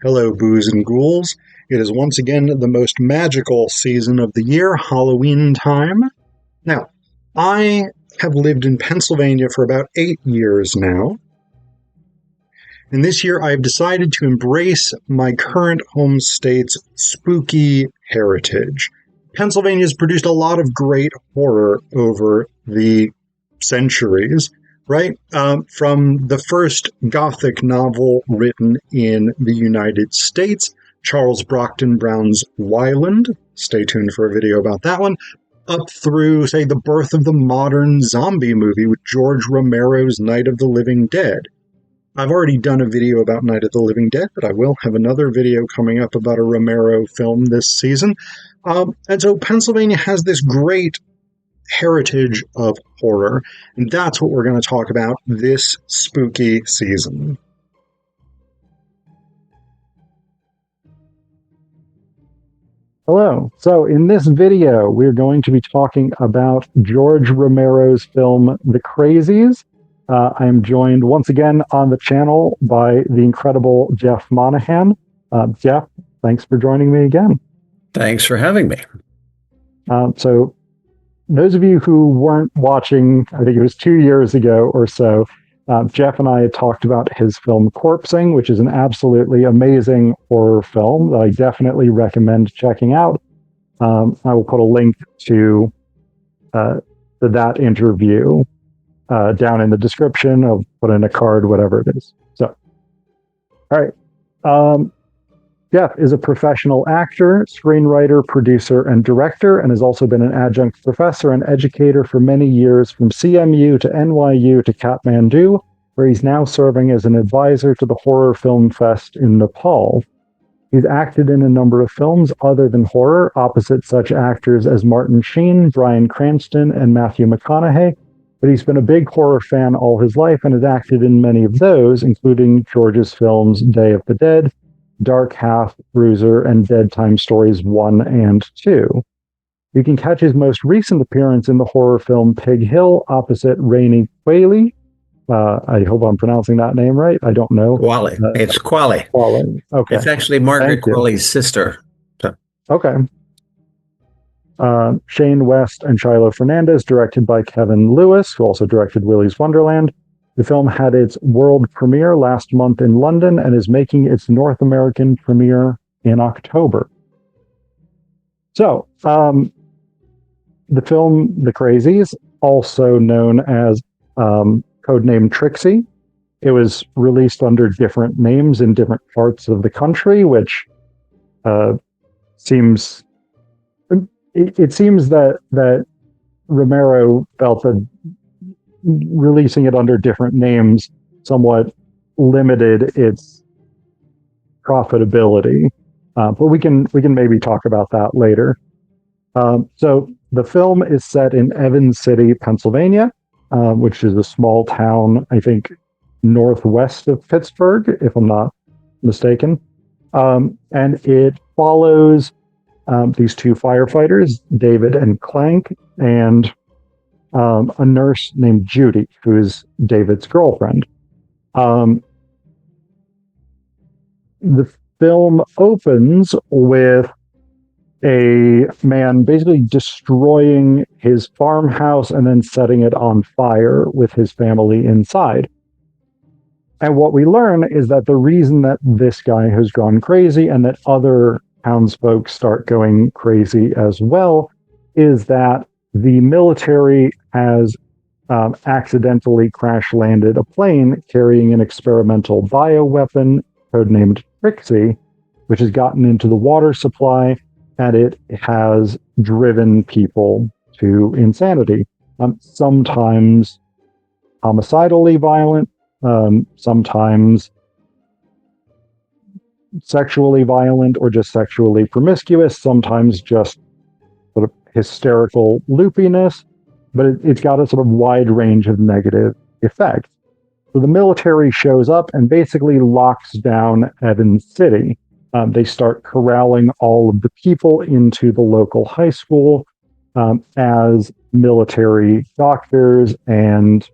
Hello, booze and ghouls. It is once again the most magical season of the year, Halloween time. Now, I have lived in Pennsylvania for about 8 years now. And this year I have decided to embrace my current home state's spooky heritage. Pennsylvania has produced a lot of great horror over the centuries, right? From the first Gothic novel written in the United States, Charles Brockden Brown's Wyland, stay tuned for a video about that one, up through, say, the birth of the modern zombie movie with George Romero's Night of the Living Dead. I've already done a video about Night of the Living Dead, but I will have another video coming up about a Romero film this season. And so Pennsylvania has this great heritage of horror, and that's what we're going to talk about this spooky season. Hello. So in this video, we're going to be talking about George Romero's film, The Crazies. I am joined once again on the channel by the incredible Jeff Monahan. Jeff, thanks for joining me again. Thanks for having me. So those of you who weren't watching, I think it was 2 years ago or so, Jeff and I had talked about his film Corpsing, which is an absolutely amazing horror film that I definitely recommend checking out. I will put a link to that interview down in the description. I'll put in a card, whatever it is. So, all right. Jeff is a professional actor, screenwriter, producer, and director, and has also been an adjunct professor and educator for many years from CMU to NYU to Kathmandu, where he's now serving as an advisor to the Horror Film Fest in Nepal. He's acted in a number of films other than horror, opposite such actors as Martin Sheen, Bryan Cranston, and Matthew McConaughey, but he's been a big horror fan all his life and has acted in many of those, including George's films Day of the Dead, Dark Half, Bruiser, and Dead Time Stories 1 and 2. You can catch his most recent appearance in the horror film Pig Hill opposite Rainey Qualley. I hope I'm pronouncing that name right. I don't know. Qualley. It's Qualley. Qualley. Okay. It's actually Margaret Qualley's sister. So. Okay. Shane West and Shiloh Fernandez, directed by Kevin Lewis, who also directed Willy's Wonderland. The film had its world premiere last month in London and is making its North American premiere in October. So, the film The Crazies, also known as codename Trixie, it was released under different names in different parts of the country, which seems... It seems that Romero felt that releasing it under different names somewhat limited its profitability, but we can maybe talk about that later. So the film is set in Evans City, Pennsylvania, which is a small town, I think, northwest of Pittsburgh, if I'm not mistaken, and it follows these two firefighters, David and Clank, and a nurse named Judy, who is David's girlfriend. The film opens with a man basically destroying his farmhouse and then setting it on fire with his family inside. And what we learn is that the reason that this guy has gone crazy and that other townsfolk start going crazy as well is that the military has accidentally crash-landed a plane carrying an experimental bioweapon codenamed Trixie, which has gotten into the water supply, and it has driven people to insanity. Sometimes homicidally violent, sometimes sexually violent or just sexually promiscuous, sometimes just sort of hysterical loopiness, but it's got a sort of wide range of negative effects. So the military shows up and basically locks down Evans City. They start corralling all of the people into the local high school as military doctors and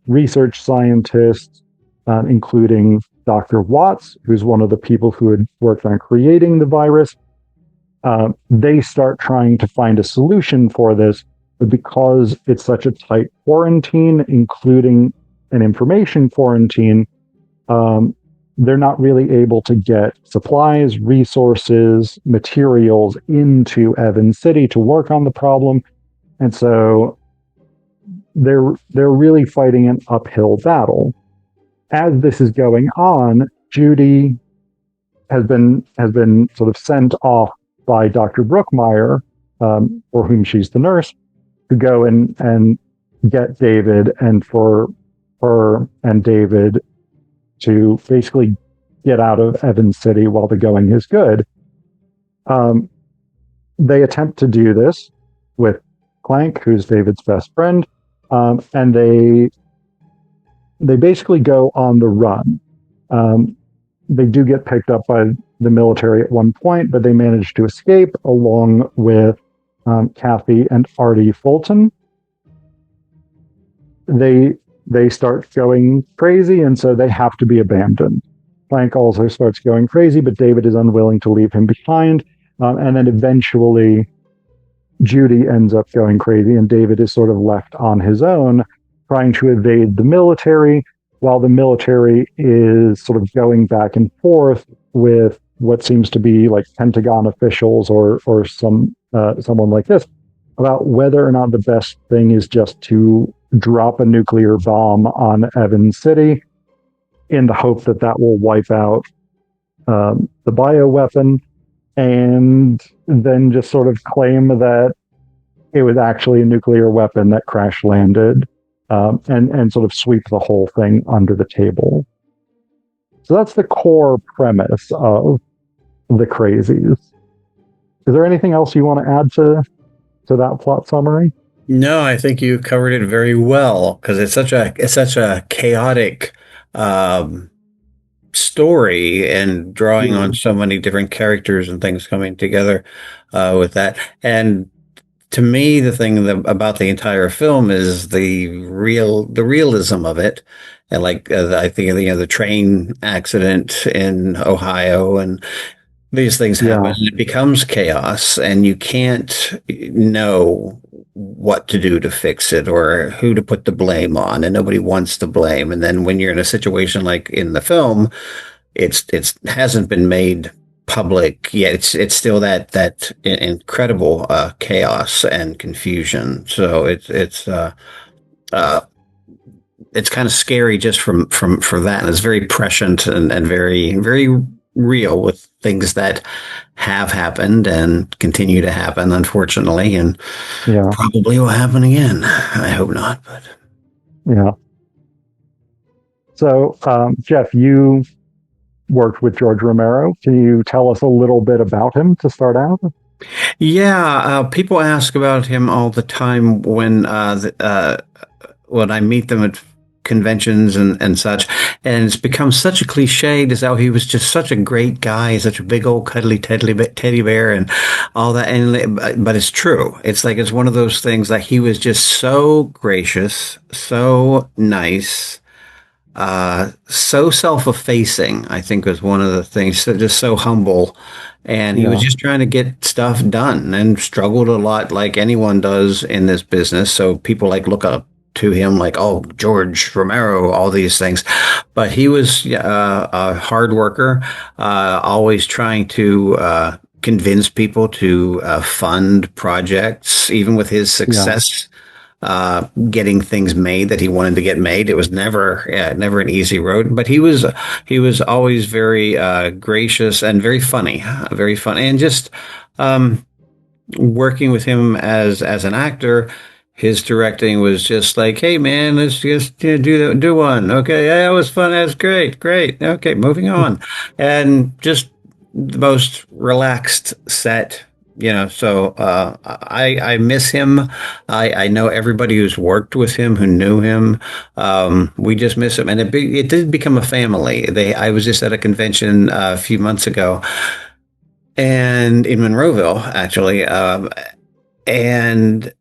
research scientists, including Dr. Watts, who's one of the people who had worked on creating the virus. They start trying to find a solution for this, but because it's such a tight quarantine, including an information quarantine, they're not really able to get supplies, resources, materials into Evans City to work on the problem. And so they're really fighting an uphill battle. As this is going on, Judy has been sort of sent off by Dr. Brookmeyer, for whom she's the nurse, to go and get David, and for her and David to basically get out of Evans City while the going is good. They attempt to do this with Clank, who's David's best friend, and they basically go on the run. They do get picked up by the military at one point, but they manage to escape along with Kathy and Artie Fulton. They start going crazy, and so they have to be abandoned. Clank also starts going crazy, but David is unwilling to leave him behind. And then eventually Judy ends up going crazy, and David is sort of left on his own, trying to evade the military, while the military is sort of going back and forth with what seems to be like Pentagon officials or someone like this about whether or not the best thing is just to drop a nuclear bomb on Evans City in the hope that that will wipe out the bioweapon, and then just sort of claim that it was actually a nuclear weapon that crash landed, and sort of sweep the whole thing under the table. So that's the core premise of the Crazies. Is there anything else you want to add to that plot summary? No, I think you covered it very well, because it's such a chaotic story, and drawing on so many different characters and things coming together with that. And to me, the thing about the entire film is the realism of it. And like I think the train accident in Ohio, and these things happen, and it becomes chaos, and you can't know what to do to fix it or who to put the blame on, and nobody wants to blame. And then when you're in a situation like in the film, it hasn't been made public yet. It's still that incredible chaos and confusion. So it's kind of scary just for that. And it's very prescient and very, very real, with things that have happened and continue to happen, unfortunately, and probably will happen again. I hope not, but yeah. So, Jeff, you worked with George Romero. Can you tell us a little bit about him to start out? Yeah, people ask about him all the time when I meet them at conventions and such, and it's become such a cliche as how he was just such a great guy, such a big old cuddly teddy bear and all that. But it's true. It's like, it's one of those things that he was just so gracious, so nice, so self-effacing, I think was one of the things. So just so humble, and he was just trying to get stuff done, and struggled a lot, like anyone does in this business. So people look up to him, like, oh, George Romero, all these things. But he was a hard worker, always trying to convince people to fund projects, even with his success. Getting things made that he wanted to get made. It was never an easy road, but he was always very gracious and very funny, and just working with him as an actor. His directing was just like, hey man, let's just do one. Okay, yeah, that was fun. That's great. Okay, moving on, and just the most relaxed set. So I miss him. I know everybody who's worked with him, who knew him. We just miss him, and it did become a family. I was just at a convention a few months ago, and in Monroeville, actually, and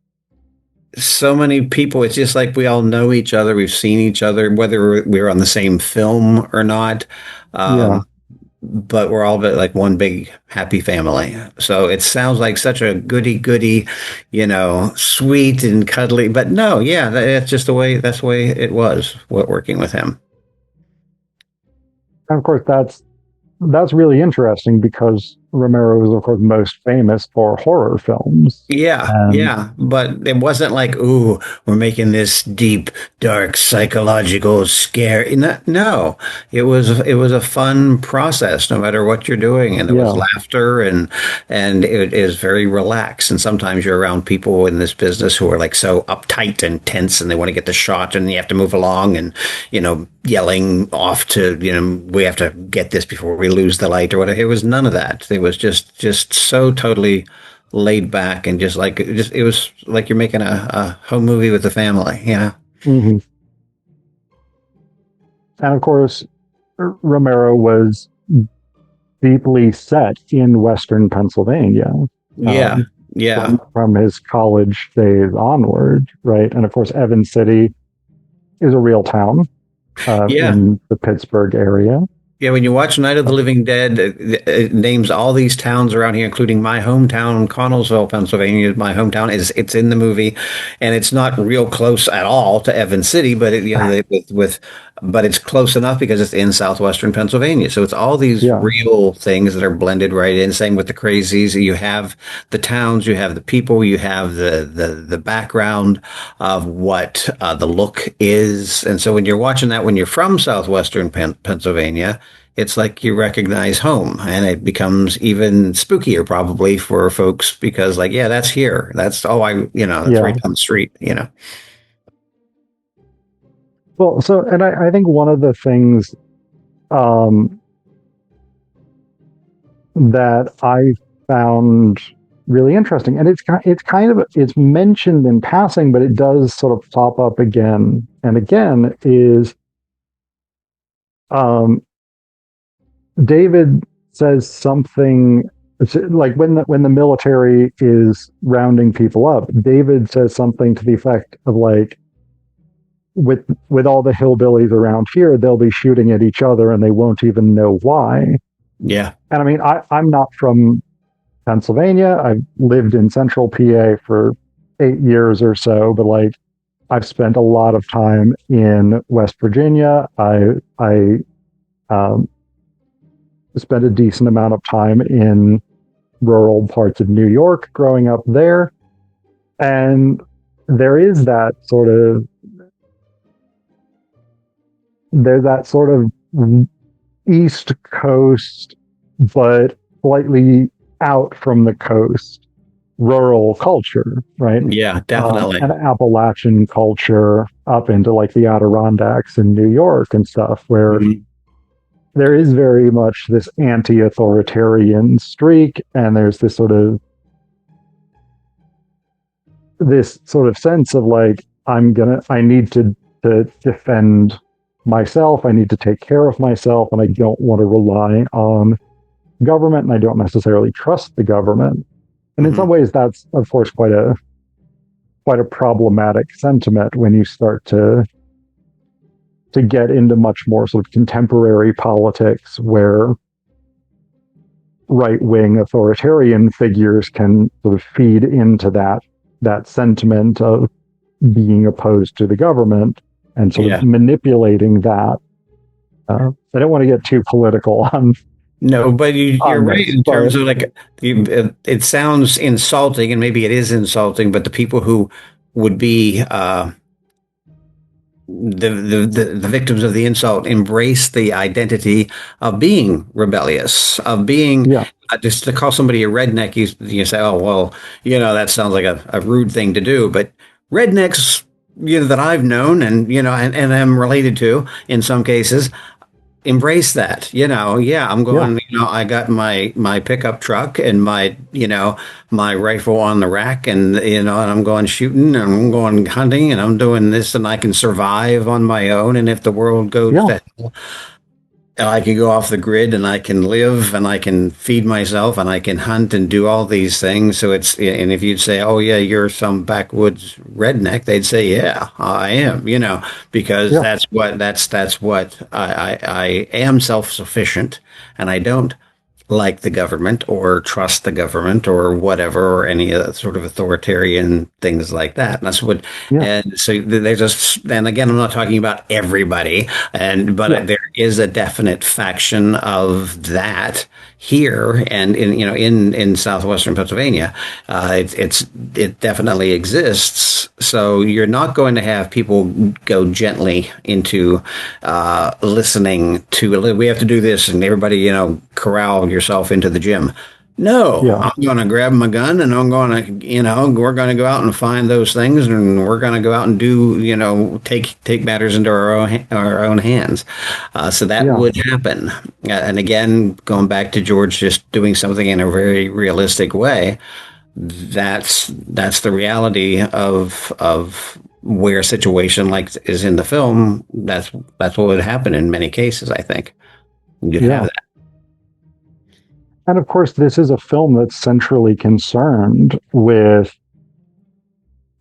so many people. It's just like we all know each other. We've seen each other, whether we're on the same film or not. Yeah. But we're all like one big happy family. So it sounds like such a goody goody, sweet and cuddly. But no, yeah, that's just that's the way it was working with him. And of course, that's really interesting because Romero is, of course, most famous for horror films. Yeah, And yeah, but it wasn't like, ooh, we're making this deep, dark, psychological scare. No, it was a fun process, no matter what you're doing, and there was yeah, laughter, and it is very relaxed. And sometimes you're around people in this business who are like so uptight and tense, and they want to get the shot, and you have to move along, and yelling off to we have to get this before we lose the light or whatever. It was none of that. It was just so totally laid back and it was like you're making a home movie with the family. Yeah. hmm and of course, Romero was deeply set in Western Pennsylvania. Yeah. Yeah. From his college days onward, right? And of course, Evans City is a real town Yeah. in the Pittsburgh area. Yeah, when you watch Night of the Living Dead, it names all these towns around here, including my hometown, Connellsville, Pennsylvania. My hometown it's in the movie, and it's not real close at all to Evans City, but but it's close enough because it's in southwestern Pennsylvania. So it's all these Yeah. real things that are blended right in. Same with the Crazies. You have the towns, you have the people, you have the background of what the look is, and so when you're watching that, when you're from southwestern Pennsylvania, it's like you recognize home, and it becomes even spookier probably for folks because like, yeah, that's here. That's that's right down the street. Well, so, and I think one of the things that I found really interesting, and it's mentioned in passing, but it does sort of pop up again and again, is David says something like when the military is rounding people up, David says something to the effect of like, with all the hillbillies around here, they'll be shooting at each other and they won't even know why. Yeah. And I mean, I'm not from Pennsylvania. I've lived in central PA for 8 years or so, but like I've spent a lot of time in West Virginia. I spent a decent amount of time in rural parts of New York growing up there. And there is that sort of East Coast, but slightly out from the coast, rural culture, right? Yeah, definitely. And Appalachian culture up into like the Adirondacks in New York and stuff, where there is very much this anti-authoritarian streak, and there's this sort of sense of like, I need to defend myself, I need to take care of myself, and I don't want to rely on government, and I don't necessarily trust the government. And in some ways, that's of course quite a problematic sentiment when you start to get into much more sort of contemporary politics, where right-wing authoritarian figures can sort of feed into that sentiment of being opposed to the government and sort of manipulating that. I don't want to get too political on. No, but you're right in terms of like, it sounds insulting, and maybe it is insulting, but the people who would be the victims of the insult embrace the identity of being rebellious, of being just to call somebody a redneck. You say, oh well, that sounds like a rude thing to do, but rednecks, that I've known and and am related to in some cases, embrace that. I'm going. I got my pickup truck and my my rifle on the rack, and and I'm going shooting, and I'm going hunting, and I'm doing this, and I can survive on my own. And if the world goes to hell, I can go off the grid and I can live and I can feed myself and I can hunt and do all these things. So and if you'd say, oh yeah, you're some backwoods redneck, they'd say, yeah, I am, because Yeah. that's what I am self-sufficient and I don't like the government or trust the government or whatever or any sort of authoritarian things like that. And that's what, Yeah. and so there's just, and again, I'm not talking about everybody, Yeah. but there is a definite faction of that here and in southwestern Pennsylvania. It definitely exists. So you're not going to have people go gently into listening to, we have to do this and everybody, corral yourself into the gym. No, Yeah. I'm going to grab my gun and I'm going to, we're going to go out and find those things and we're going to go out and do, take matters into our own hands. So that Yeah. would happen. And again, going back to George just doing something in a very realistic way, that's the reality of where a situation like is in the film. That's what would happen in many cases, I think. You'd have Yeah. that. And of course, this is a film that's centrally concerned with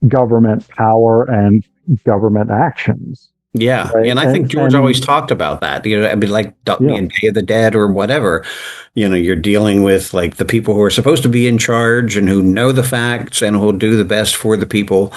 government power and government actions. Yeah, Right. and I think George always taled about that. I mean, like Yeah. in Day of the Dead or whatever. You're dealing with like the people who are supposed to be in charge and who know the facts and who'll do the best for the people.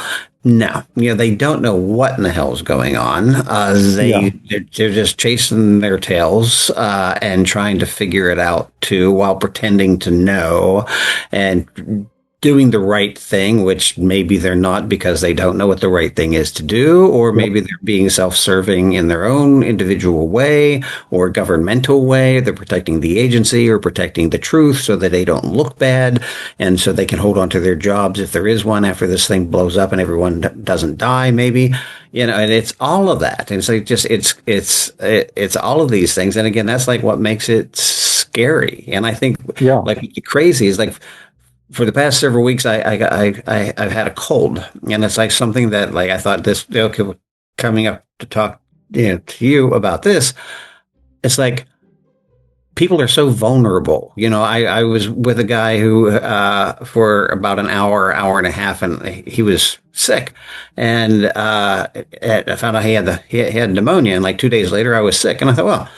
No, they don't know what in the hell's going on. They're just chasing their tails and trying to figure it out too, while pretending to know and doing the right thing, which maybe they're not because they don't know what the right thing is to do, or maybe they're being self-serving in their own individual way or governmental way. They're protecting the agency or protecting the truth so that they don't look bad and so they can hold on to their jobs if there is one after this thing blows up and everyone doesn't die, maybe. And it's all of that. And so it's all of these things. And again, that's like what makes it scary. And I think like the Crazies, like for the past several weeks, I've had a cold, and it's like something that like I thought this coming up to talk to you about this. It's like people are so vulnerable. I was with a guy who for about an hour and a half, and he was sick, and I found out he had pneumonia, and like 2 days later, I was sick, and I thought, well,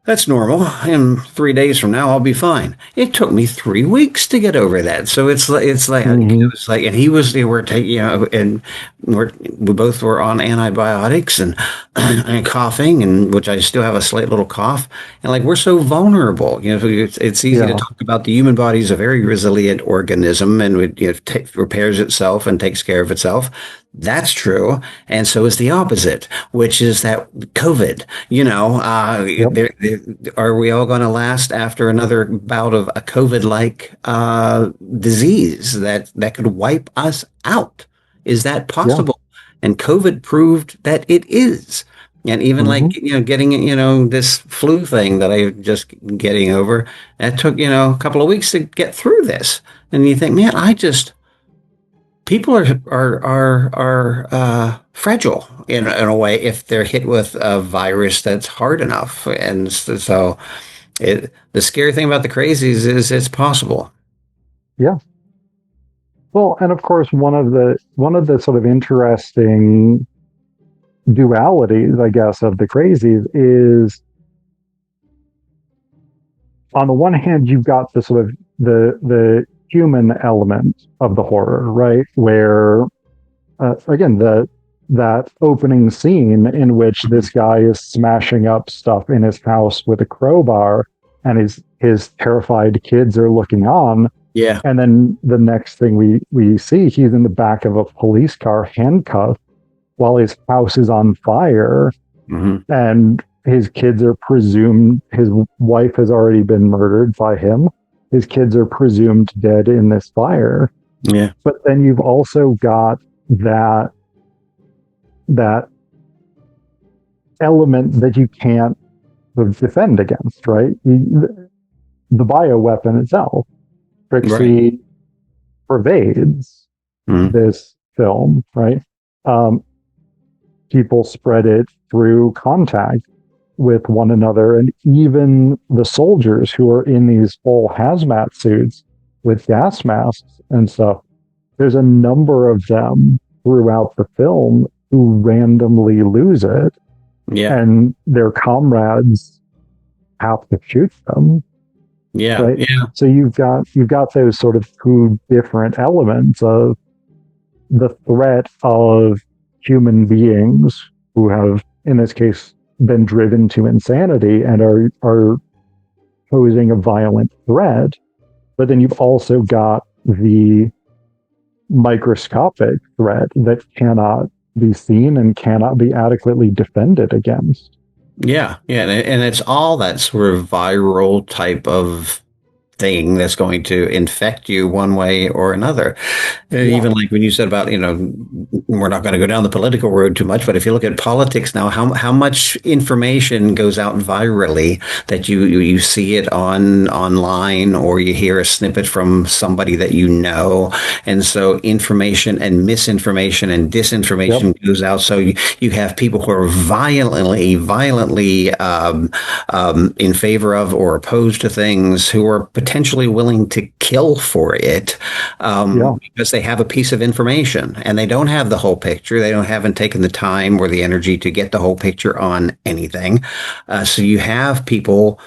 that's normal. In 3 days from now, I'll be fine. It took me 3 weeks to get over that. So it was like, and they were taking, and we both were on antibiotics and and coughing, and which I still have a slight little cough. And like we're so vulnerable. It's easy to talk about the human body is a very resilient organism, and it repairs itself and takes care of itself. That's true. And so is the opposite, which is that COVID, are we all going to last after another bout of a COVID-like disease that could wipe us out? Is that possible? And COVID proved that it is. And even like, getting, this flu thing that I'm just getting over, that took, a couple of weeks to get through this. And you think, man, people are fragile in a way if they're hit with a virus that's hard enough. And so the scary thing about the Crazies is it's possible. Yeah. Well, and of course, one of the sort of interesting dualities, I guess, of the Crazies is, on the one hand, you've got the sort of the human element of the horror, right? Where, again, that opening scene in which this guy is smashing up stuff in his house with a crowbar, and his terrified kids are looking on. Yeah. And then the next thing we see, he's in the back of a police car, handcuffed, while his house is on fire, and his kids are presumed, his wife has already been murdered by him. His kids are presumed dead in this fire. Yeah. But then you've also got that element that you can't sort of defend against, right? The bioweapon itself, Trixie, pervades this film, right? People spread it through contact. with one another, and even the soldiers who are in these full hazmat suits with gas masks and stuff. There's a number of them throughout the film who randomly lose it, and their comrades have to shoot them. Yeah, right? yeah. So you've got those sort of two different elements of the threat of human beings who have, in this case, been driven to insanity and are posing a violent threat. But then you've also got the microscopic threat that cannot be seen and cannot be adequately defended against. Yeah, and it's all that sort of viral type of thing that's going to infect you one way or another. Even like when you said about, we're not going to go down the political road too much, but if you look at politics now, how much information goes out virally that you see it online, or you hear a snippet from somebody that you know. And so information and misinformation and disinformation goes out. So you have people who are violently in favor of or opposed to things, who are potentially willing to kill for it because they have a piece of information and they don't have the whole picture. They haven't taken the time or the energy to get the whole picture on anything. So you have people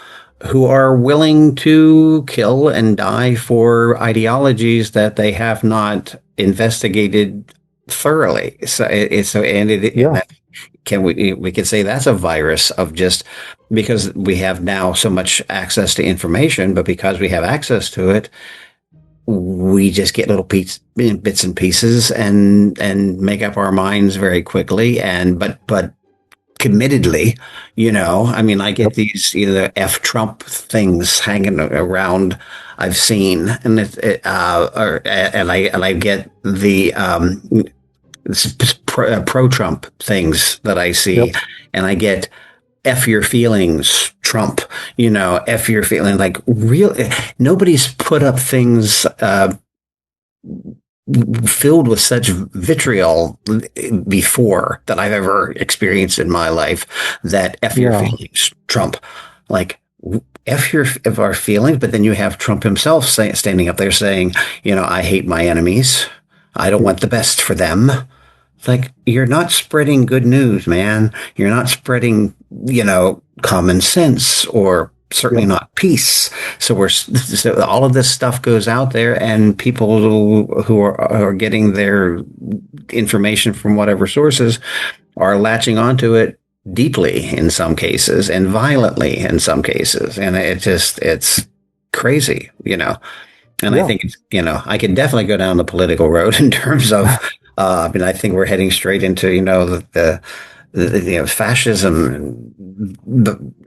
who are willing to kill and die for ideologies that they have not investigated thoroughly. We can say that's a virus of just because we have now so much access to information, but because we have access to it, we just get little bits and pieces and make up our minds very quickly but committedly. I get these either F Trump things hanging around. I've seen, and I get the pro-Trump things that I see, and I get F your feelings, Trump, F your feeling. Like, nobody's put up things filled with such vitriol before that I've ever experienced in my life. That F your feelings, Trump. Like, F our feelings, but then you have Trump himself standing up there saying, I hate my enemies. I don't want the best for them. It's like, you're not spreading good news, man. You're not spreading, common sense, or certainly not peace. So all of this stuff goes out there, and people who are getting their information from whatever sources are latching onto it deeply in some cases and violently in some cases. And it's crazy, And I think I can definitely go down the political road in terms of, I think we're heading straight into, the fascism.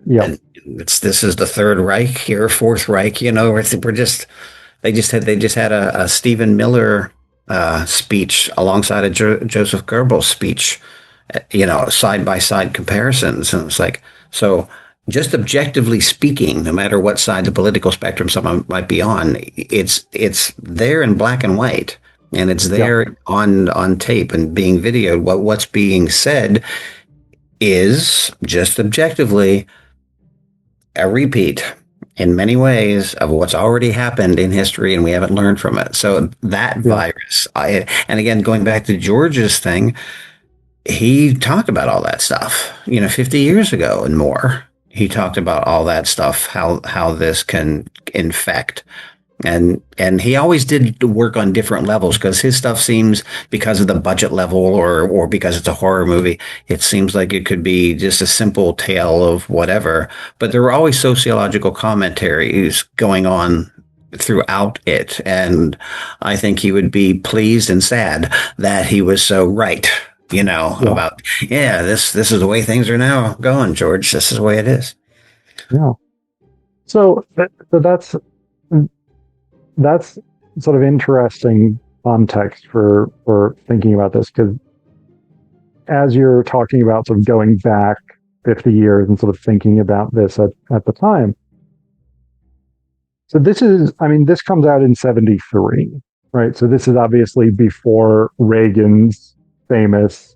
And this is the Third Reich here, Fourth Reich. They just had a Stephen Miller speech alongside a Joseph Goebbels speech, side by side comparisons, and it's like, so. Just objectively speaking, no matter what side the political spectrum someone might be on, it's there in black and white, and it's there on tape and being videoed. What's being said is just objectively a repeat in many ways of what's already happened in history, and we haven't learned from it. So that virus, and again, going back to George's thing, he talked about all that stuff, 50 years ago and more. He talked about all that stuff, how this can infect. And he always did work on different levels, because his stuff seems, because of the budget level or because it's a horror movie, it seems like it could be just a simple tale of whatever. But there were always sociological commentaries going on throughout it. And I think he would be pleased and sad that he was so right. About, this is the way things are now going, George. This is the way it is. Yeah. So that's sort of interesting context for thinking about this, because as you're talking about sort of going back 50 years and sort of thinking about this at the time. So this comes out in 73, right? So this is obviously before Reagan's famous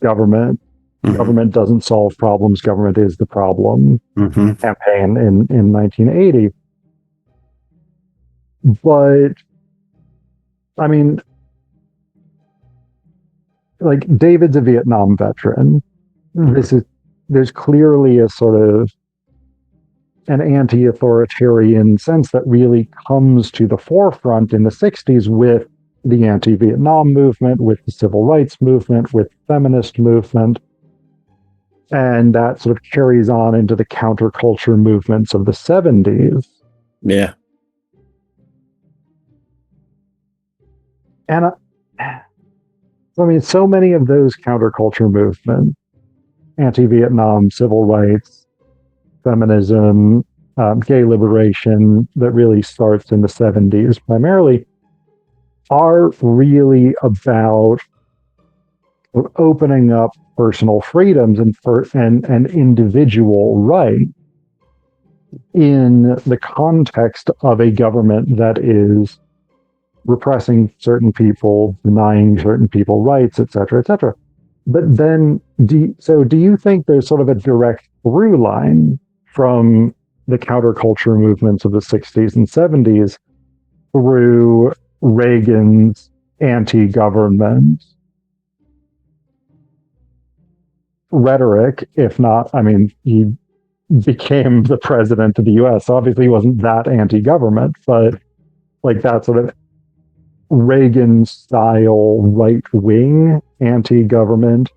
government government doesn't solve problems, government is the problem campaign in 1980. But, I mean, like, David's a Vietnam veteran. There's clearly a sort of an anti-authoritarian sense that really comes to the forefront in the 60s with the anti-Vietnam movement, with the civil rights movement, with the feminist movement. And that sort of carries on into the counterculture movements of the 70s. Yeah. And I mean, so many of those counterculture movements, anti-Vietnam, civil rights, feminism, gay liberation, that really starts in the 70s primarily, are really about opening up personal freedoms and individual rights in the context of a government that is repressing certain people, denying certain people rights, et cetera, et cetera. But then, do you think there's sort of a direct through line from the counterculture movements of the 60s and 70s through Reagan's anti-government rhetoric? If not, I mean, he became the president of the US. Obviously, he wasn't that anti-government, but like that sort of Reagan-style right-wing anti-government,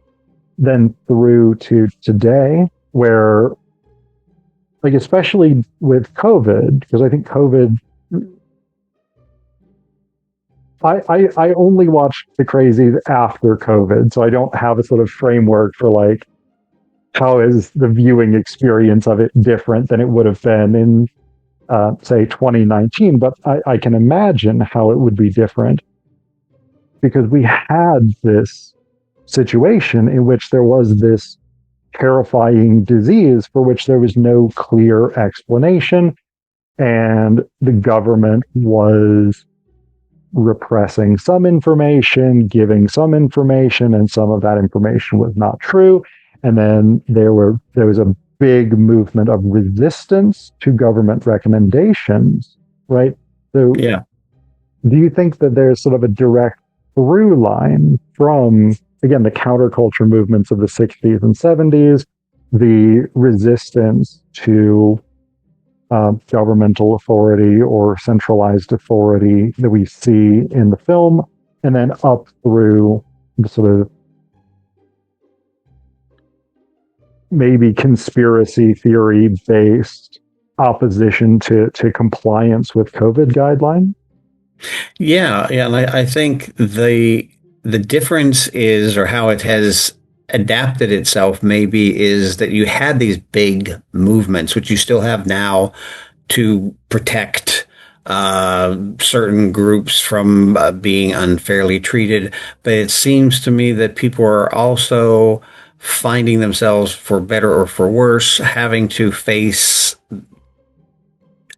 then through to today, where, like, especially with COVID, because I think COVID, I only watched the Crazies after COVID, so I don't have a sort of framework for, like, how is the viewing experience of it different than it would have been in, say, 2019. But I can imagine how it would be different, because we had this situation in which there was this terrifying disease for which there was no clear explanation, and the government was repressing some information, giving some information, and some of that information was not true. And then there was a big movement of resistance to government recommendations, right? So yeah. Do you think that there's sort of a direct through line from, again, the counterculture movements of the 60s and 70s, the resistance to governmental authority or centralized authority that we see in the film, and then up through the sort of maybe conspiracy theory based opposition to compliance with COVID guidelines? Yeah, and I think the difference is, or how it has adapted itself maybe, is that you had these big movements, which you still have now, to protect certain groups from being unfairly treated. But it seems to me that people are also finding themselves, for better or for worse, having to face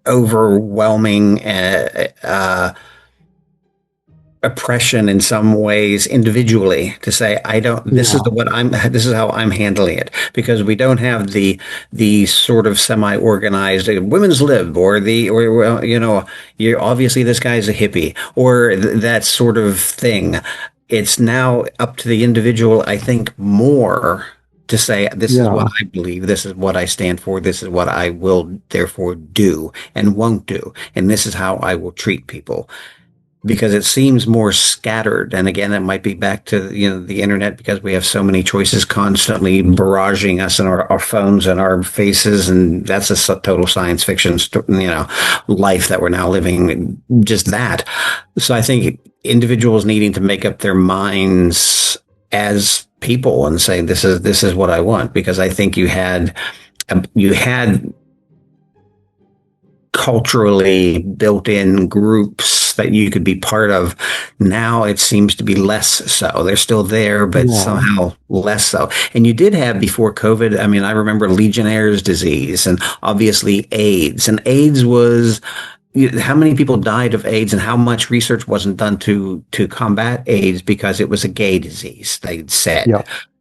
overwhelming oppression in some ways individually, to say, I don't, this is how I'm handling it, because we don't have the sort of semi-organized women's lib, or you're obviously, this guy's a hippie, or that sort of thing. It's now up to the individual, I think, more to say, this is what I believe, this is what I stand for, this is what I will therefore do and won't do, and this is how I will treat people. Because it seems more scattered. And again, that might be back to, the internet, because we have so many choices constantly barraging us in our phones and our faces. And that's a total science fiction, life that we're now living, just that. So I think individuals needing to make up their minds as people and say, this is what I want. Because I think you had culturally built-in groups that you could be part of. Now it seems to be less so. They're still there, but somehow less so. And you did have, before COVID, I mean, I remember Legionnaire's disease and obviously AIDS. And AIDS was, how many people died of AIDS, and how much research wasn't done to combat AIDS because it was a gay disease, they said.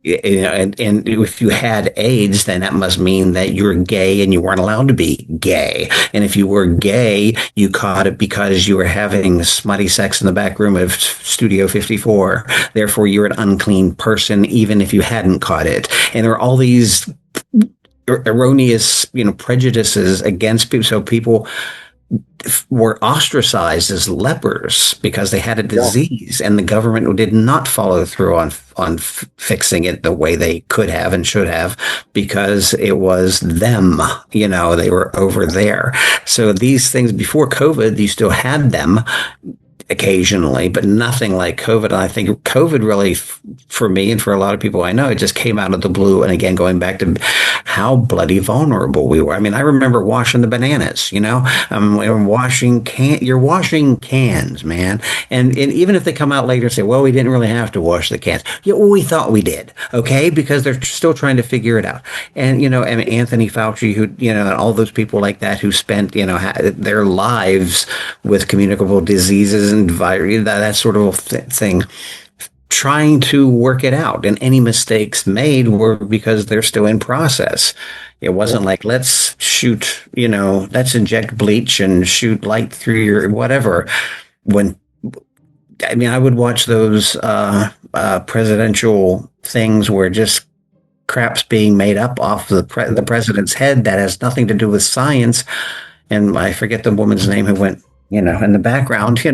And if you had AIDS, then that must mean that you're gay and you weren't allowed to be gay. And if you were gay, you caught it because you were having smutty sex in the back room of Studio 54. Therefore, you're an unclean person, even if you hadn't caught it. And there are all these erroneous, prejudices against people. So people were ostracized as lepers because they had a disease, and the government did not follow through on fixing it the way they could have and should have, because it was them, they were over there. So these things before COVID, you still had them occasionally, but nothing like COVID. And I think COVID really, for me and for a lot of people I know, it just came out of the blue. And again, going back to how bloody vulnerable we were. I mean, I remember washing the bananas, you're washing cans, man. And even if they come out later and say, well, we didn't really have to wash the cans. Yeah, well, we thought we did. Okay. Because they're still trying to figure it out. And, and Anthony Fauci, who, and all those people like that who spent, their lives with communicable diseases and virus, that sort of thing, trying to work it out. And any mistakes made were because they're still in process. It wasn't like, let's shoot, let's inject bleach and shoot light through your whatever. I would watch those presidential things where just crap's being made up off the president's head that has nothing to do with science. And I forget the woman's name who went, in the background, I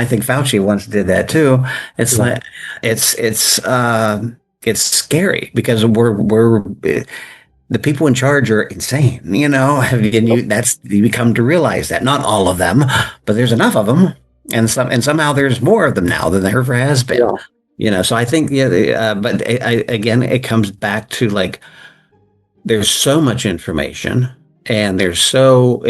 think Fauci once did that too. It's like, it's scary because we're the people in charge are insane, you become to realize that. Not all of them, but there's enough of them. And somehow there's more of them now than there ever has been, so I think, but again, it comes back to like, there's so much information. And it's so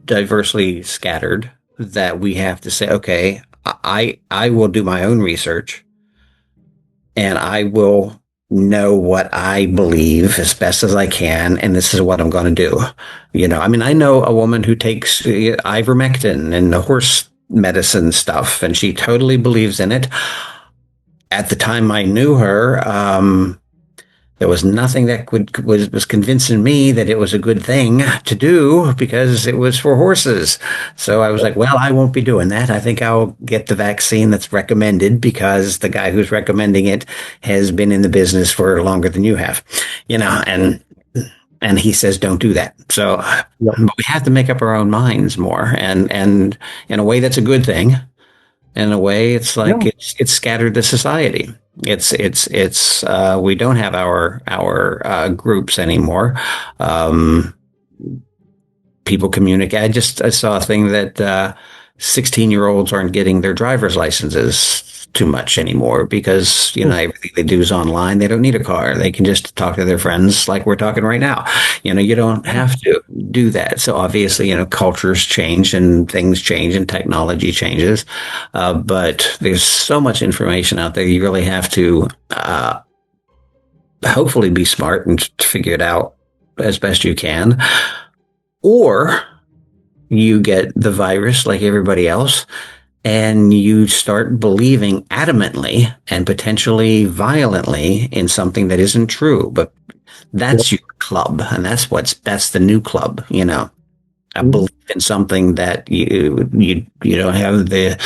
diversely scattered that we have to say, okay, I will do my own research, and I will know what I believe as best as I can, and this is what I'm going to do. I know a woman who takes ivermectin and the horse medicine stuff, and she totally believes in it. At the time I knew her, there was nothing that was convincing me that it was a good thing to do because it was for horses. So I was like, well, I won't be doing that. I think I'll get the vaccine that's recommended because the guy who's recommending it has been in the business for longer than you have, and he says, don't do that. So but we have to make up our own minds more. And in a way, that's a good thing. In a way, it's like it's scattered the society. It's we don't have our groups anymore. People communicate. I saw a thing that 16-year-olds aren't getting their driver's licenses too much anymore because everything they do is online. They don't need a car. They can just talk to their friends like we're talking right now. You don't have to do that. So obviously, cultures change and things change and technology changes. But there's so much information out there. You really have to hopefully be smart and figure it out as best you can. Or you get the virus like everybody else, and you start believing adamantly and potentially violently in something that isn't true. But that's your club, and that's the new club. A belief in something that you don't have the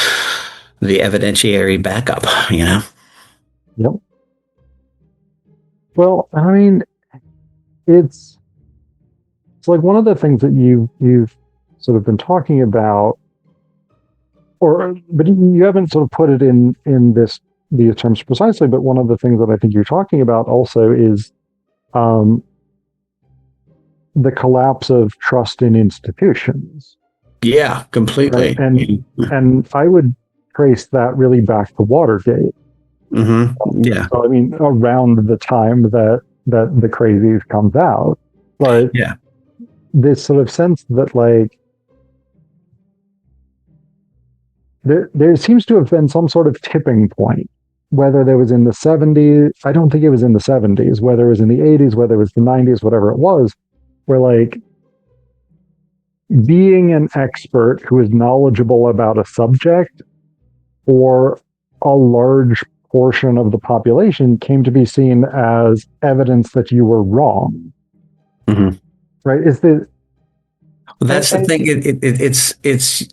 evidentiary backup. Yep. Well, it's like one of the things that you've sort of been talking about, but you haven't sort of put it in these terms precisely. But one of the things that I think you're talking about also is the collapse of trust in institutions. Yeah, completely. Right? And I would trace that really back to Watergate. Mm-hmm. Yeah. So, around the time that the Crazies comes out, but this sort of sense that like there seems to have been some sort of tipping point, whether there was in the 70s, I don't think it was in the 70s, whether it was in the 80s, whether it was the 90s, whatever it was, where like being an expert who is knowledgeable about a subject, or a large portion of the population came to be seen as evidence that you were wrong. Mm-hmm. Right? Well, that's the thing. It's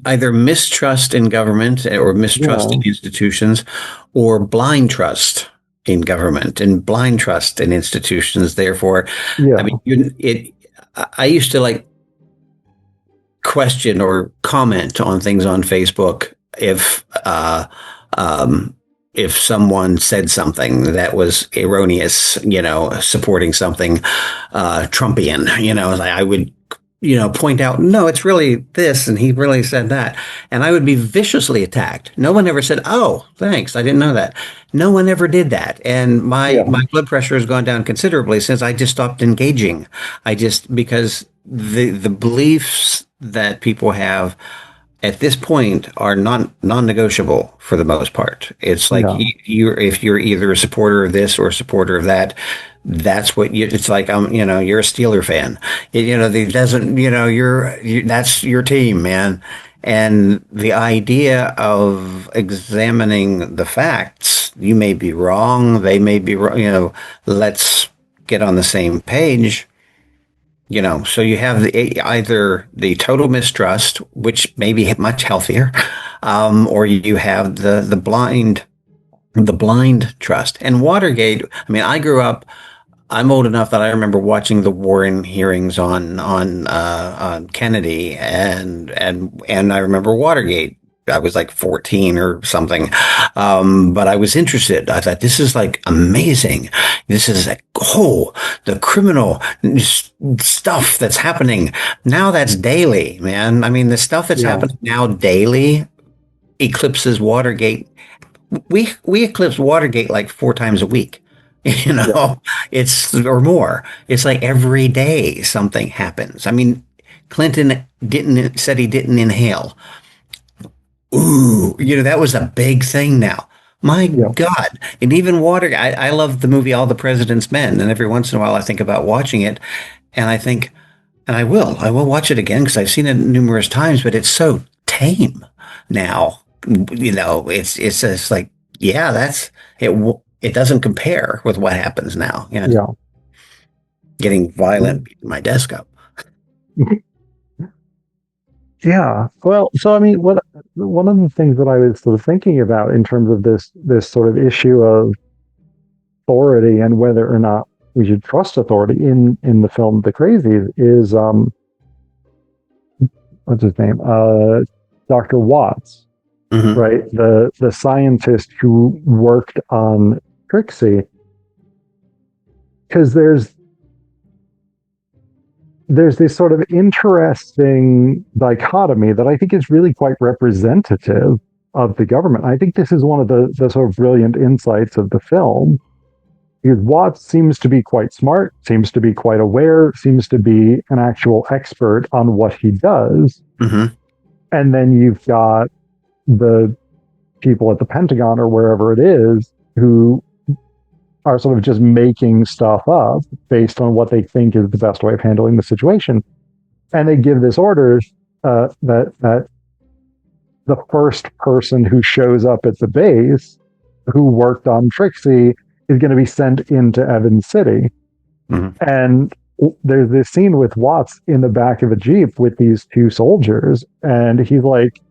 either mistrust in government or mistrust in institutions, or blind trust in government and blind trust in institutions. Therefore, I mean, I used to like question or comment on things on Facebook if someone said something that was erroneous, supporting something Trumpian, I would, point out, no, it's really this, and he really said that. And I would be viciously attacked. No one ever said, oh, thanks, I didn't know that. No one ever did that. And my blood pressure has gone down considerably since I just stopped engaging. Because the beliefs that people have at this point are non-negotiable for the most part. It's like if you're either a supporter of this or a supporter of that, that's what it's like. You're a Steeler fan. It doesn't. That's your team, man. And the idea of examining the facts, you may be wrong, they may be wrong. Let's get on the same page. So you have either the total mistrust, which may be much healthier, or you have the blind trust. And Watergate, I mean, I grew up, I'm old enough that I remember watching the Warren hearings on Kennedy, and I remember Watergate. I was like 14 or something. But I was interested. I thought, this is like amazing. This is like, the criminal stuff that's happening now. That's daily, man. I mean, the stuff that's happening now daily eclipses Watergate. We eclipse Watergate like 4 times a week. It's or more. It's like every day something happens. I mean, Clinton said he didn't inhale. Ooh, that was a big thing now. My God. And even I love the movie All the President's Men. And every once in a while I think about watching it, and I think, and I will watch it again because I've seen it numerous times, but it's so tame now. It's just like, that's it. It doesn't compare with what happens now. Getting violent, beating my desk up. Yeah. Well, so I mean, one of the things that I was sort of thinking about in terms of this sort of issue of authority and whether or not we should trust authority in the film The Crazies is what's his name? Dr. Watts, right? The scientist who worked on Trixie. Because there's this sort of interesting dichotomy that I think is really quite representative of the government. I think this is one of the sort of brilliant insights of the film, because Watts seems to be quite smart, seems to be quite aware, seems to be an actual expert on what he does. And then you've got the people at the Pentagon or wherever it is who are sort of just making stuff up based on what they think is the best way of handling the situation. And they give this order that the first person who shows up at the base who worked on Trixie is going to be sent into Evans City. And there's this scene with Watts in the back of a Jeep with these 2 soldiers, and he's like,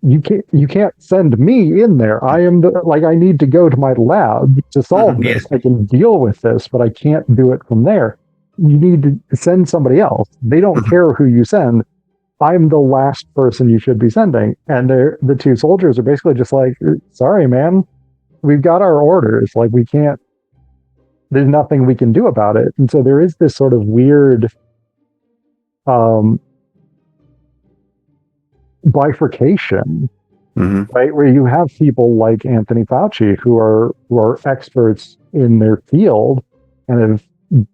you can't send me in there. I am I need to go to my lab to solve this. I can deal with this, but I can't do it from there. You need to send somebody else. They don't care who you send. I'm the last person you should be sending. And the 2 soldiers are basically just like, sorry, man, we've got our orders. Like, we can't, there's nothing we can do about it. And so there is this sort of weird bifurcation, right, where you have people like Anthony Fauci who are experts in their field and have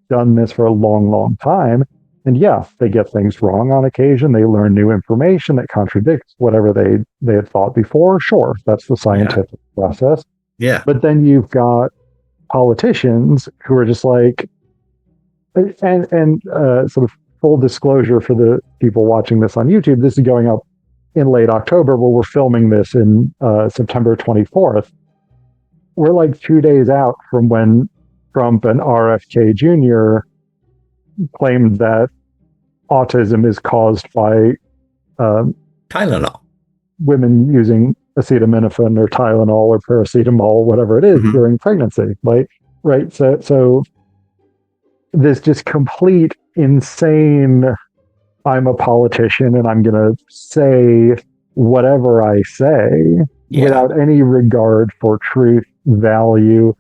done this for a long time, and they get things wrong on occasion. They learn new information that contradicts whatever they had thought before. Sure, that's the scientific process. But then you've got politicians who are just like, and sort of full disclosure for the people watching this on YouTube, this is going up in late October. Well, we're filming this in September 24th. We're like 2 days out from when Trump and RFK Jr. claimed that autism is caused by Tylenol. Women using acetaminophen or Tylenol or paracetamol, whatever it is, during pregnancy. Right. So this just complete insane, I'm a politician and I'm going to say whatever I say without any regard for truth, value,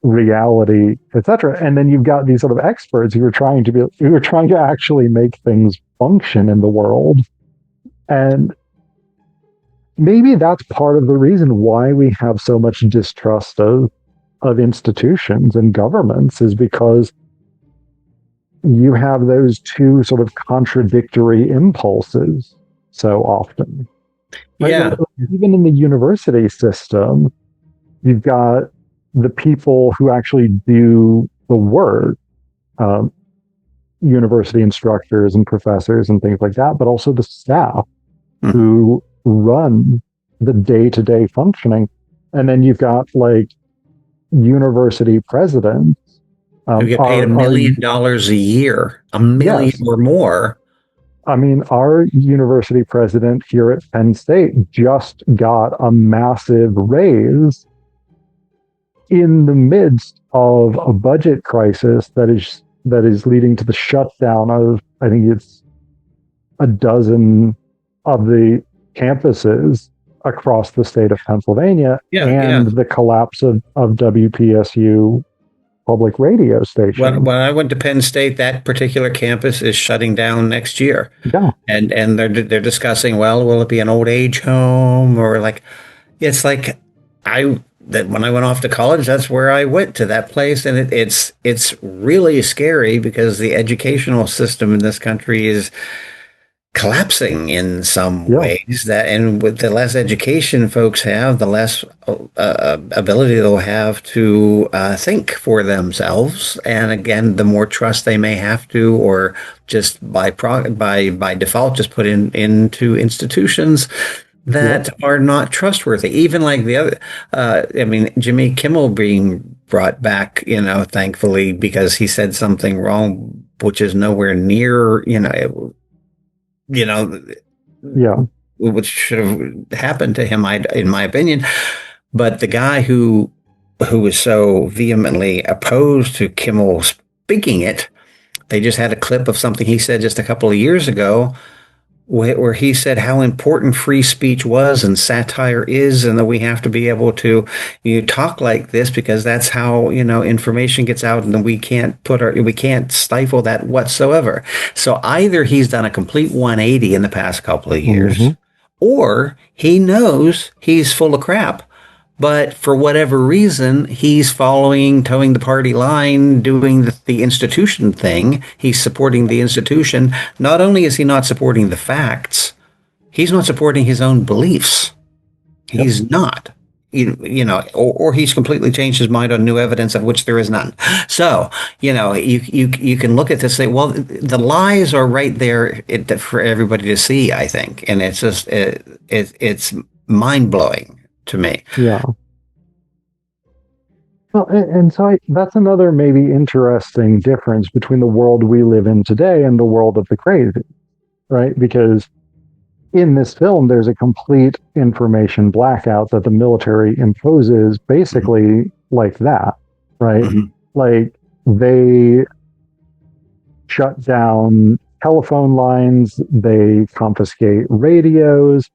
reality, etc. And then you've got these sort of experts who are trying to actually make things function in the world. And maybe that's part of the reason why we have so much distrust of institutions and governments, is because you have those two sort of contradictory impulses so often. Right? Yeah. Even in the university system, you've got the people who actually do the work, university instructors and professors and things like that, but also the staff who run the day-to-day functioning. And then you've got like university presidents who get paid $1 million a year, $1 million or more. I mean, our university president here at Penn State just got a massive raise in the midst of a budget crisis that is leading to the shutdown of, I think it's a dozen of the campuses across the state of Pennsylvania, the collapse of WPSU public radio station. When I went to Penn State, that particular campus is shutting down next year. Yeah. And they're discussing, well, will it be an old age home, or like, it's like when I went off to college, that's where I went, to that place. And it's really scary because the educational system in this country is collapsing in some ways, and with the less education folks have, the less ability they'll have to think for themselves, and again, the more trust they may have to, or just by default, just put into institutions that are not trustworthy. Even like the other, I mean, Jimmy Kimmel being brought back, thankfully, because he said something wrong, which is nowhere near, which should have happened to him, in my opinion. But the guy who was so vehemently opposed to Kimmel speaking it, they just had a clip of something he said just a couple of years ago, where he said how important free speech was and satire is, and that we have to be able to talk like this because that's how information gets out, and we can't stifle that whatsoever. So either he's done a complete 180 in the past couple of years, or he knows he's full of crap. But for whatever reason, he's towing the party line, doing the institution thing. He's supporting the institution. Not only is he not supporting the facts, he's not supporting his own beliefs. He's not, or he's completely changed his mind on new evidence of which there is none. So, you can look at this and say, well, the lies are right there for everybody to see, I think. And it's just, it's mind-blowing to me. Yeah. Well, and so that's another maybe interesting difference between the world we live in today and the world of the Crazies, right? Because in this film, there's a complete information blackout that the military imposes basically like that, right? Like they shut down telephone lines, they confiscate radios,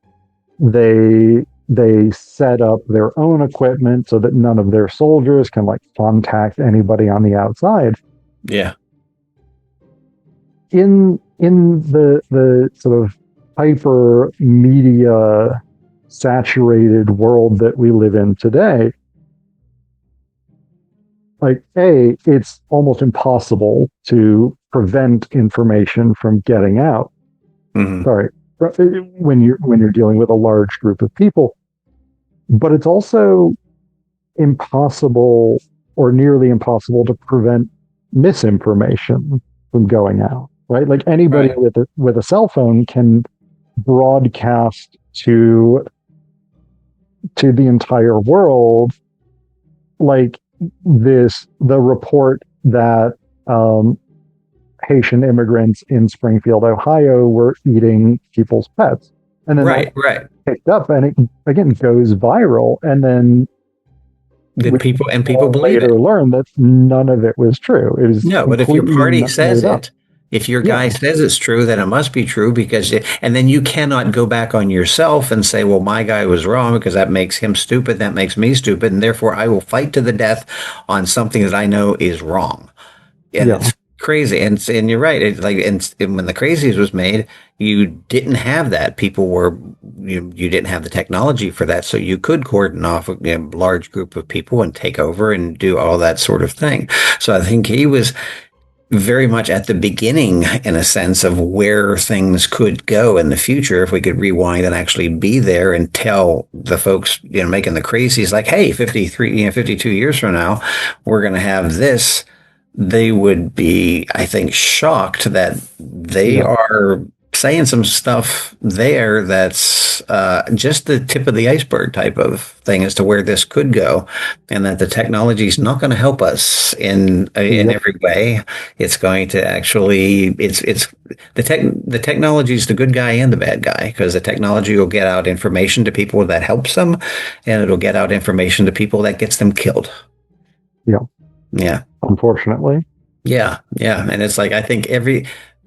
they set up their own equipment so that none of their soldiers can contact anybody on the outside. Yeah. In the sort of hyper media saturated world that we live in today, it's almost impossible to prevent information from getting out. Sorry. When you're dealing with a large group of people, but it's also impossible or nearly impossible to prevent misinformation from going out, right? Like anybody with a cell phone can broadcast to the entire world, like the report that Haitian immigrants in Springfield, Ohio, were eating people's pets, and then right, picked up, and it again goes viral, and then people believe later it. learn that none of it was true. It was No, but if your party says up. it, if your guy says it's true, then it must be true and then you cannot go back on yourself and say, well, my guy was wrong because that makes him stupid. That makes me stupid. And therefore I will fight to the death on something that I know is wrong. And it's crazy. And you're right. It's like, and when the Crazies was made, you didn't have that. You didn't have the technology for that. So you could cordon off a large group of people and take over and do all that sort of thing. So I think he was very much at the beginning, in a sense, of where things could go in the future if we could rewind and actually be there and tell the folks, making the Crazies like, hey, 52 years from now, we're going to have this. They would be, I think, shocked that they are saying some stuff there that's just the tip of the iceberg type of thing as to where this could go, and that the technology is not going to help us in every way. It's going to actually, the technology is the good guy and the bad guy, because the technology will get out information to people that helps them, and it'll get out information to people that gets them killed. Yeah. Unfortunately. Yeah. And it's like, I think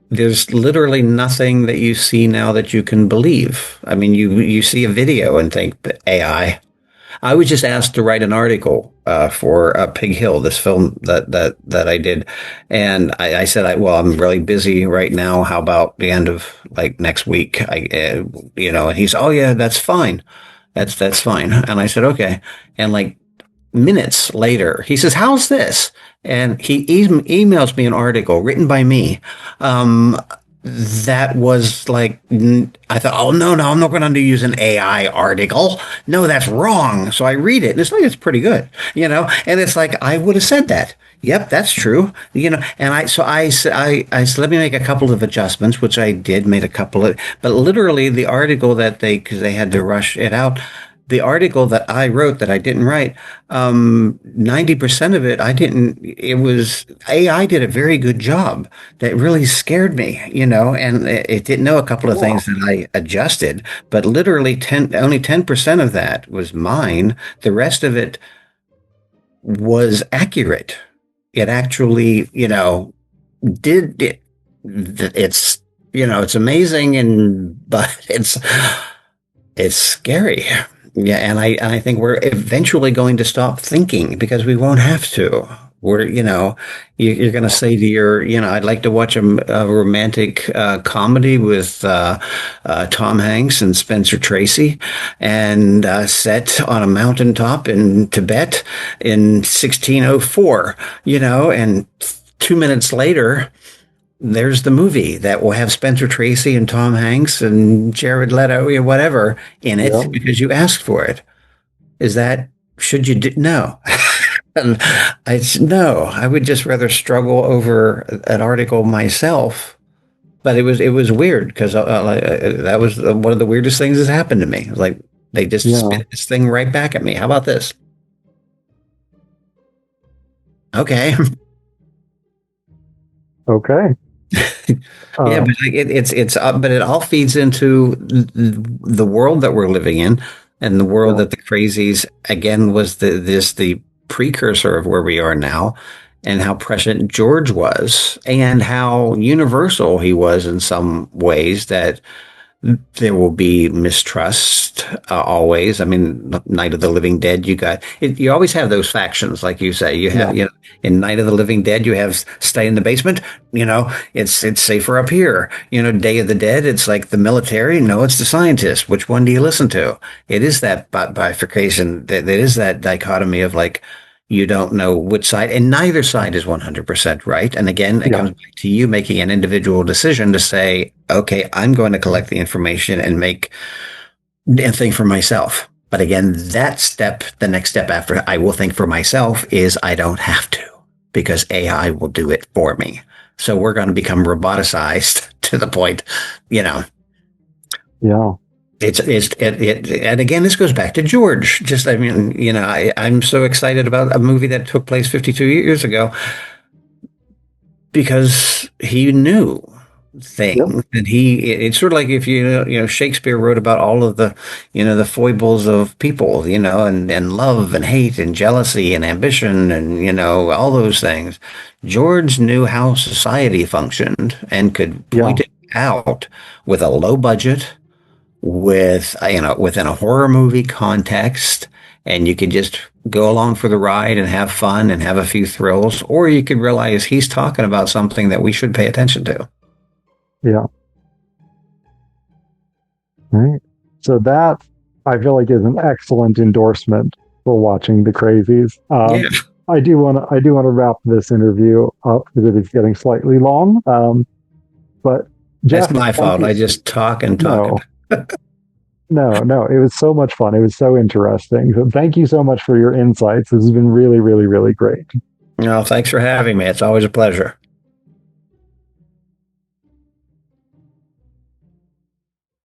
there's literally nothing that you see now that you can believe. I mean, you see a video and think AI. I was just asked to write an article for Pig Hill, this film that I did, and I said, well, I'm really busy right now. How about the end of next week? And he's, oh yeah, that's fine. That's fine. And I said, okay. And minutes later, he says, how's this? And he emails me an article written by me. That was I thought, oh, no, I'm not going to use an AI article. No, that's wrong. So I read it, and it's pretty good, and it's like, I would have said that. Yep, that's true. And I said, let me make a couple of adjustments, which I did, made a couple of, but literally the article because they had to rush it out. The article that I wrote that I didn't write, 90% of it, AI did a very good job. That really scared me, and it didn't know a couple of things that I adjusted, but literally only 10% of that was mine. The rest of it was accurate. It actually, did it. It's, it's amazing, but it's scary. Yeah, and I think we're eventually going to stop thinking, because we won't have to. We're, you're going to say to your, I'd like to watch a romantic comedy with Tom Hanks and Spencer Tracy, and set on a mountaintop in Tibet in 1604, and 2 minutes later, there's the movie that will have Spencer Tracy and Tom Hanks and Jared Leto or whatever in it because you asked for it. Should you do? No. No, I would just rather struggle over an article myself. But it was weird, because that was one of the weirdest things that's happened to me. Like, they just spit this thing right back at me. How about this? Okay. Okay. Yeah, but but it all feeds into the world that we're living in, and the world that the Crazies, again, was the precursor of where we are now, and how prescient George was, and how universal he was in some ways, that there will be mistrust always. I mean, Night of the Living Dead, you always have those factions, like you say. You have, in Night of the Living Dead, you have stay in the basement. It's safer up here. Day of the Dead, it's like the military. No, it's the scientists. Which one do you listen to? It is that bifurcation. There is that dichotomy of you don't know which side, and neither side is 100% right. And again, it comes back to you making an individual decision to say, okay, I'm going to collect the information and think for myself. But again, the next step after I will think for myself is I don't have to, because AI will do it for me. So we're going to become roboticized to the point, Yeah. And again, this goes back to George. Just, I mean, I'm so excited about a movie that took place 52 years ago because he knew things, and it's sort of like if Shakespeare wrote about all of the the foibles of people, and love and hate and jealousy and ambition and all those things. George knew how society functioned and could point it out with a low budget, with within a horror movie context, and you could just go along for the ride and have fun and have a few thrills, or you could realize he's talking about something that we should pay attention to. Yeah. Right. So that, I feel like, is an excellent endorsement for watching The Crazies. I do want to wrap this interview up because it is getting slightly long. But Jeff, that's my fault. I just talk and talk. No, it was so much fun. It was so interesting. So thank you so much for your insights. This has been really, really, really great. No, thanks for having me. It's always a pleasure.